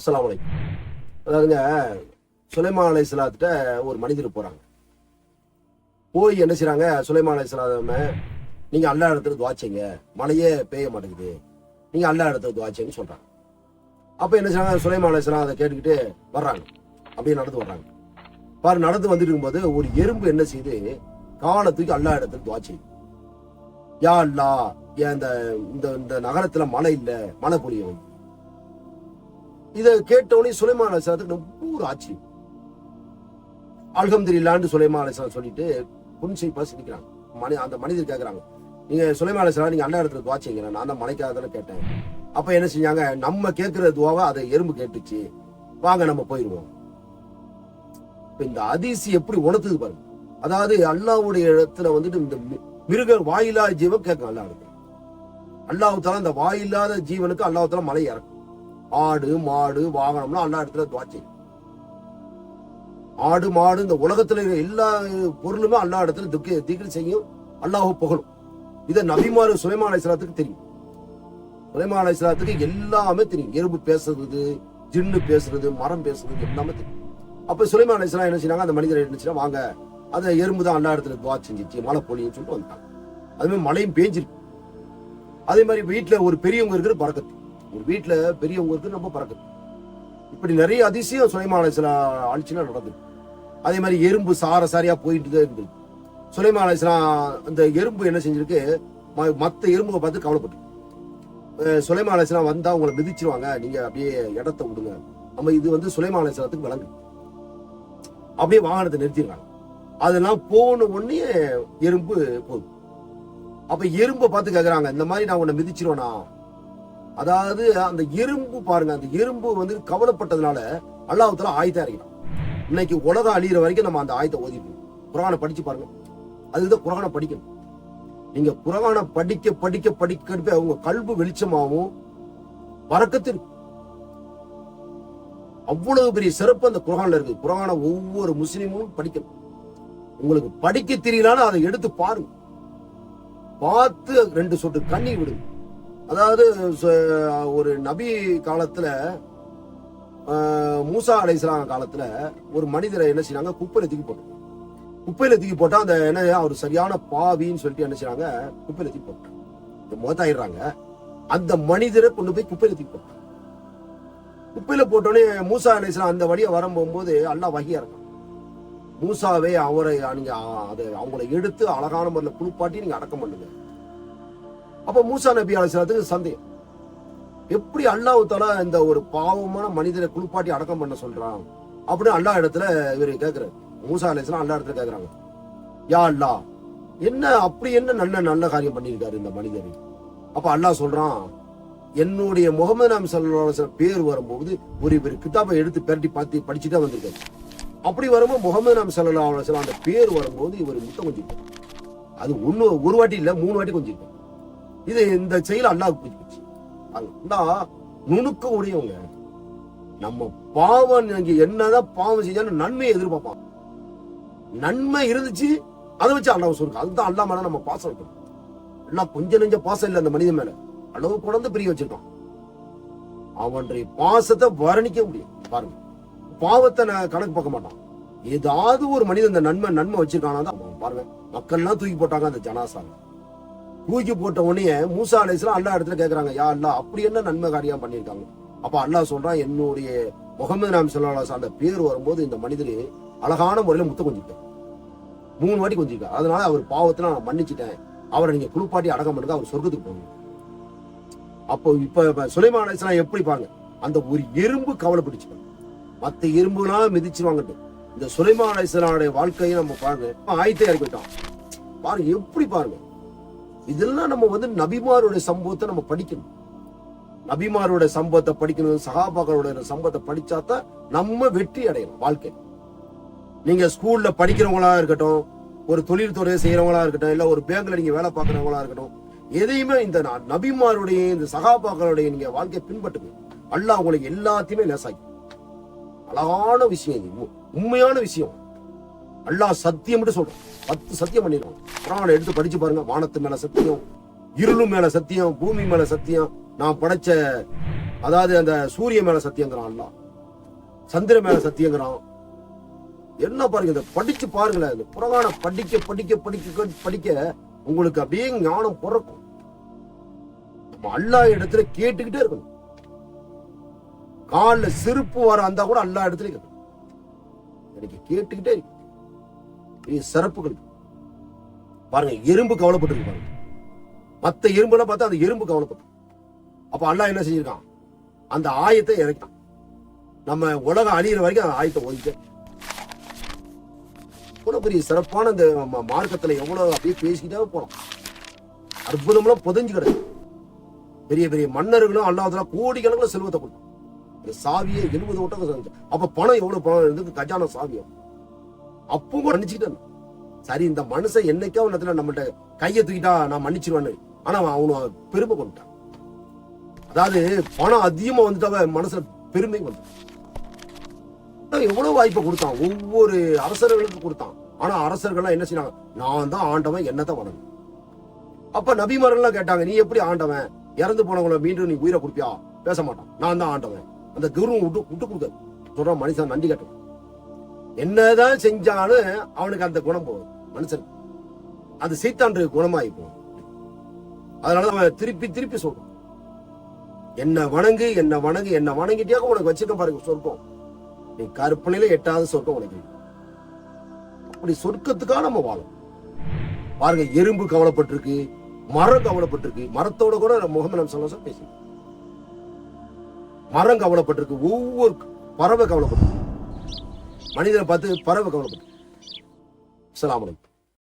அஸ்ஸலாமு அலைக்கும். அதாவதுங்க, சுலைமான் அலைஹிஸ்ஸலாத்திட்ட ஒரு மனிதர் போறாங்க. போய் என்ன செய்றாங்க, சுலைமான் அலைஹிஸ்ஸலாம், நீங்க அல்லாஹ் இடத்துல துஆ செய்யுங்க, மழையே பெய்ய மாட்டேங்குது, நீங்க அல்லாஹ் இடத்துல துஆ செய்யுங்கன்னு சொல்றாங்க. அப்ப என்ன செய்றாங்க, சுலைமான் அலைஹிஸ்ஸலாம் அதை கேட்டுக்கிட்டு வர்றாங்க. அப்படியே நடந்து வர்றாங்க. பாரு, நடந்து வந்துட்டு இருக்கும்போது ஒரு எறும்பு என்ன செய்யுது, காலை தூக்கி அல்லாஹ் இடத்துல துஆ செய்யுது. யா அல்லாஹ், இந்த நகரத்துல மழை இல்ல, மழை பொழியும். இதை கேட்டவனே சுலைமான் அலைஹிஸ்ஸலாத்துக்கு ரொம்ப ஒரு ஆச்சரியம். அல்ஹம்துலில்லாஹ்னு சுலைமான் அலைஹிஸ்ஸலாம் சொல்லிட்டு புன்சிரிப்பா சிரிக்கிறாங்க. அந்த மனிதர் கேட்கறாங்க, நீங்க சுலைமான் அலைஹிஸ்ஸலாம் நீங்க அல்லாஹ் இடத்துல துஆ செய்யுங்க, நான் தான் மழைக்காக தானே கேட்டேன். அப்ப என்ன செஞ்சாங்க, நம்ம கேட்கிற துஆவை அதை எறும்பு கேட்டுச்சு, வாங்க நம்ம போயிருவோம். இந்த ஹதீஸ் எப்படி உணர்த்துது பாருங்க. அதாவது அல்லாஹ்வுடைய இடத்துல வந்துட்டு இந்த மிருக வாயில்லாத ஜீவன் கேட்கும் அல்லாஹ் இடத்துல. அல்லாஹ் தஆலா இந்த வாயில்லாத ஜீவனுக்கு அல்லாஹ் தஆலா மழை இறக்கும். ஆடு மாடு வாகனம்லாம் அல்லாஹ் இடத்துல துஆ செய்யும். ஆடு மாடு இந்த உலகத்துல எல்லா பொருளுமே அல்லாஹ் இடத்துல திக்ர் செய்யும், அல்லாஹ் புகழும். இதை நபிமார் சுலைமான் அலைஹிஸ்ஸலாத்துக்கு தெரியும். சுலைமான் அலைஹிஸ்ஸலாத்துக்கு எல்லாமே தெரியும். எறும்பு பேசுறது, ஜின்னு பேசுறது, மரம் பேசுறது எல்லாமே தெரியும். அப்ப சுலைமான் அலைஹிஸ்ஸலாம் என்ன செய்றாங்க, அந்த மனிதர் என்ன, வாங்க, அந்த எறும்பு தான் அல்லாஹ் இடத்துல துஆ செஞ்சிச்சு, மழை பொழியும் சொல்லிட்டு வந்துட்டாங்க. அதே மாதிரி மழையும் பேஞ்சிருக்கு. அதே மாதிரி வீட்டுல ஒரு பெரியவங்க இருக்கிற பரக்கத்து, ஒரு வீட்டுல பெரியவங்க இருக்கிற ரொம்ப பரக்கத்து. இப்படி நிறைய அதிசயம் சுலைமான் அலைஹிஸ்ஸலாம் ஆட்சியில நடந்தது. அதே மாதிரி எறும்பு சாரியா போயிட்டு தான் இருந்தது. சுலைமான் அலைஹிஸ்ஸலாம் அந்த எறும்பு என்ன செஞ்சிருக்கு, மத்த எறும்புகளை பார்த்து கவலைப்பட்டு, சுலைமான் அலைஹிஸ்ஸலாம் வந்தா உங்களை மிதிச்சிருவாங்க, நீங்க அப்படியே இடத்த விடுங்க. நம்ம இது வந்து சுலைமான் அலைஹிஸ்ஸலாத்துக்கு விளங்கு. அப்படியே வாகனத்தை நிறுத்திடுறாங்க. அதெல்லாம் போன உடனே எறும்பு போகுது. அப்ப எறும்பை பார்த்து கேட்கறாங்க, இந்த மாதிரி நான் உன்னை மிதிச்சிருவேனா? அதாவது அந்த எறும்பு பாருங்க, அந்த எறும்பு வந்து கவலைப்பட்டதுனால அல்லாஹ் தஆலா ஆயத்தை இறக்கினான். இன்னைக்கு உலகம் அழியிற வரைக்கும் நம்ம அந்த ஆயத்தை ஓதிப்போம். குர்ஆனை படிச்சு பாருங்க. அதுதான் குர்ஆனை படிக்கணும். நீங்க குர்ஆனை படிக்க படிக்க படிக்க உங்க கல்பு வெளிச்சமாகவும் பரக்கத்து. அவ்வளவு பெரிய சிறப்பு அந்த குர்ஆன்ல இருக்கு. குர்ஆனை ஒவ்வொரு முஸ்லிமும் படிக்கணும். உங்களுக்கு படிக்க தெரியலனா அதை எடுத்து பாருங்க. பார்த்து 2 சொட்டு கண்ணீர் விடுங்க. அதாவது ஒரு நபி காலத்துல, மூசா அலைஹிஸ்ஸலாம் காலத்துல ஒரு மனிதரை என்ன செய்றாங்க, குப்பையில தூக்கி போட்டா அந்த என்ன, அவர் சரியான பாவின்னு சொல்லிட்டு என்ன செய்றாங்க, குப்பையில தூக்கி போட்டாங்க. மௌத்தாயிடுறாங்க. அந்த மனிதரை கொண்டு போய் குப்பையில தூக்கி போட்டாங்க. குப்பையில போட்டோடனே மூசா அலைஹிஸ்ஸலாம் அந்த வழியா வரும்போது அல்லாஹ் வஹியா இருக்கான், மூசாவே அவரை நீங்க அவங்களை எடுத்து அழகான முறையில் குளிப்பாட்டி நீங்க அடக்கம் பண்ணுங்க. அப்ப மூசா நபி அலைஹிஸ்ஸலாத்துக்கு சந்தேகம், எப்படி அல்லாஹ் தஆலா இந்த ஒரு பாவமான மனிதரை குளிப்பாட்டி அடக்கம் பண்ண சொல்றான் அப்படின்னு அல்லாஹ் இடத்துல இவரு கேட்கிறாரு. மூசா அலைஹிஸ்ஸலாம் அல்லாஹ் இடத்துல கேட்கறாங்க, யா அல்லாஹ், என்ன அப்படி என்ன நல்ல காரியம் பண்ணியிருக்காரு இந்த மனிதர்? அப்ப அல்லாஹ் சொல்றான், என்னுடைய முகமது நபி ஸல்லல்லாஹு அலைஹி வஸல்லம் பேர் வரும்போது ஒரு கிதாபை எடுத்து பிரட்டி பார்த்து படிச்சுட்டே வந்திருக்காரு. அப்படி வரும்போது முகமது நபி ஸல்லல்லாஹு அலைஹி வஸல்லம் அந்த பேர் வரும்போது இவர் முத்தம் கொஞ்சிருக்காரு. அது ஒரு வாட்டி இல்ல, 3 வாட்டி கொஞ்சிருக்காரு. இது இந்த செயல் அல்லாஹ்வுக்கு பிடிச்சிருச்சு. அல்லாஹ் நுணுக்க உடையவங்க. நம்ம பாவம் என்னதான் பாவம் செஞ்சாலும் நன்மையை எதிர்பார்ப்பான். நன்மை இருந்துச்சு, அதை வச்சு அல்லாஹ் சொல்றான். அதுதான் அல்லாஹ் மேல நம்ம பாசம் இருக்கணும். எல்லாம் கொஞ்சம் நெஞ்ச பாசம் இல்லை அந்த மனிதன் மேல, அளவு குழந்தை பிரிய வச்சிருக்கான். அவனுடைய பாசத்தை வர்ணிக்க முடியும். பாருங்க, பாவத்தை கணக்கு பார்க்க மாட்டான். ஏதாவது ஒரு மனிதன் இந்த நன்மை வச்சிருக்கானா தான் பாருங்க. மக்கள்லாம் தூக்கி போட்டாங்க அந்த ஜனாசாவை. தூக்கி போட்ட உடனே மூசா அலைஹிஸ்ஸலாம் அல்லாஹ் இடத்துல கேட்கறாங்க, யா அல்லாஹ், அப்படி என்ன நன்மை காரியம் பண்ணியிருக்காங்க? அப்ப அல்லாஹ் சொல்றான், என்னுடைய முகமது நபி ஸல்லல்லாஹு அலைஹி வஸல்லம் அந்த பேர் வரும்போது இந்த மனிதர் அழகான முறையில முத்தம் கொஞ்சிருக்காரு, 3 வாட்டி கொஞ்சிருக்காரு. அதனால அவர் பாவத்தை நான் மன்னிச்சுட்டேன், அவரை நீங்க குளிப்பாட்டி அடக்கம் பண்ணுங்க, அவர் சொர்க்கத்துக்கு போகணும். அப்போ இப்ப சுலைமான் அலைஹிஸ்ஸலாம் எப்படி பாருங்க, அந்த ஒரு எறும்பு கவலைப்பட்டுச்சு, மத்த எறும்புலாம் மிதிச்சிருவாங்கட்டு. இந்த சுலைமான் அலைஹிஸ்ஸலாமுடைய வாழ்க்கையை நம்ம பாருங்க, ஆயத்தை இறக்கிட்டான் பாருங்க. எப்படி பாருங்க, இதெல்லாம் நம்ம வந்து நபிமாருடைய சம்பவத்தை நம்ம படிக்கணும். நபிமாருடைய சம்பவத்தை படிக்கணும், சஹாபாக்களுடைய சம்பவத்தை படிச்சாதான் நம்ம வெற்றி அடையணும் வாழ்க்கை. நீங்க ஸ்கூல்ல படிக்கிறவங்களா இருக்கட்டும், ஒரு தொழில்துறையை செய்யறவங்களா இருக்கட்டும், இல்ல ஒரு பேங்க்ல நீங்க வேலை பார்க்கறவங்களா இருக்கட்டும், எதையுமே இந்த நபிமாருடைய இந்த சஹாபாக்களுடைய நீங்க வாழ்க்கையை பின்பற்றுங்க. அல்லாஹ் உங்களுக்கு எல்லாத்தையுமே லேசாக்கி. அழகான விஷயம் இது, உண்மையான விஷயம். அல்லாஹ் சத்தியம் சொல்றான், 10 சத்தியம் பண்ணிடுவான். குர்ஆனை எடுத்து படிச்சு பாருங்க. வானத்து மேல சத்தியம், இருளு மேல சத்தியம், பூமி மேல சத்தியம், நான் படைச்ச அதாவது அந்த சூரிய மேல சத்தியங்கிறான் அல்லாஹ், சந்திர மேல சத்தியங்கிறான். என்ன பாருங்க, இதை படிச்சு பாருங்களேன். இந்த குர்ஆனை படிக்க படிக்க படிக்க படிக்க உங்களுக்கு அப்படியே ஞானம் பிறக்கும். நம்ம அல்லாஹ் இடத்துல கேட்டுக்கிட்டே இருக்கணும். கால்ல செருப்பு வர அந்த கூட அல்லாஹ் இடத்துல கேட்கணும். எனக்கு கேட்டுக்கிட்டே இருக்கு. பெரிய சிறப்புகள் பாருங்க. எறும்பு கவலைப்பட்டிருக்கு பாருங்க. மத்த எறும்புலாம் பார்த்தா அந்த எறும்பு கவலைப்பட்டு, அப்ப அல்லாஹ் என்ன செஞ்சிருக்கான், அந்த ஆயத்தை இறக்கிட்டான். நம்ம உலகம் அழியிற வரைக்கும் அந்த ஆயத்தை ஓதிட்டு கூட பெரிய சிறப்பான இந்த மார்க்கத்துல எவ்வளவு அப்படியே பேசிக்கிட்டே போறோம். அற்புதம்லாம் புதைஞ்சு கிடக்கு. பெரிய பெரிய மன்னர்களும் அல்லாஹ் கோடிக்கணக்கில் செல்வத்தை கொடுத்தான். சாவியை 70 ஓட்டம் செஞ்சு. அப்ப பணம் எவ்வளவு பணம் இருந்தது, கஜானா சாவியம். அப்போ கூட நினைச்சுக்கிட்டேன், சரி இந்த மனுஷன் என்னைக்கா ஒன்னத்துல நம்மகிட்ட கையை தூக்கிட்டா நான் மன்னிச்சிருவான்னு. ஆனா அவனு பெருமை கொண்டுட்டான். அதாவது பணம் அதிகமா வந்துட்டாவ மனசுல பெருமை வந்து எவ்வளவு வாய்ப்பை கொடுத்தான், ஒவ்வொரு அரசர்களுக்கும் கொடுத்தான். ஆனா அரசர்கள்லாம் என்ன செய்யறாங்க, நான் தான் ஆண்டவன், என்னதான் வணங்கும். அப்ப நபிமாரெல்லாம் கேட்டாங்க, நீ எப்படி ஆண்டவன், இறந்து போனவங்களை மீண்டும் நீ உயிரை கொடுப்பியா? பேச மாட்டான், நான் தான் ஆண்டவன். அந்த கௌரவம் விட்டு கொடுக்க சொல்றான். மனுஷன் நன்றி கட்டணும். என்னதான் செஞ்சாலும் அவனுக்கு அந்த குணம் போகும் மனுஷன். அது சைத்தாண்டு குணமாயி போகும். அதனால அவன் திருப்பி திருப்பி சொல்றான், என்ன வணங்கு என்ன வணங்கு என்ன வணங்கிட்டியாக உனக்கு வச்சிருக்க பாருங்க சொர்க்கம். நீ கற்பனையில எட்டாவது சொர்க்கம் உனக்கு. அப்படி சொர்க்கத்துக்காக நம்ம வாழும் பாருங்க. எறும்பு கவலைப்பட்டிருக்கு, மரம் கவலைப்பட்டிருக்கு. மரத்தோட கூட முகமது நபி ஸல்லல்லாஹு அலைஹி வஸல்லம் பேசி, மரம் கவலைப்பட்டிருக்கு, ஒவ்வொரு பறவை கவலைப்பட்டிருக்கு. மனிதனை பார்த்து பறவை கவலைப்பட்டிருக்கு. அஸ்ஸலாமு அலைக்கும்.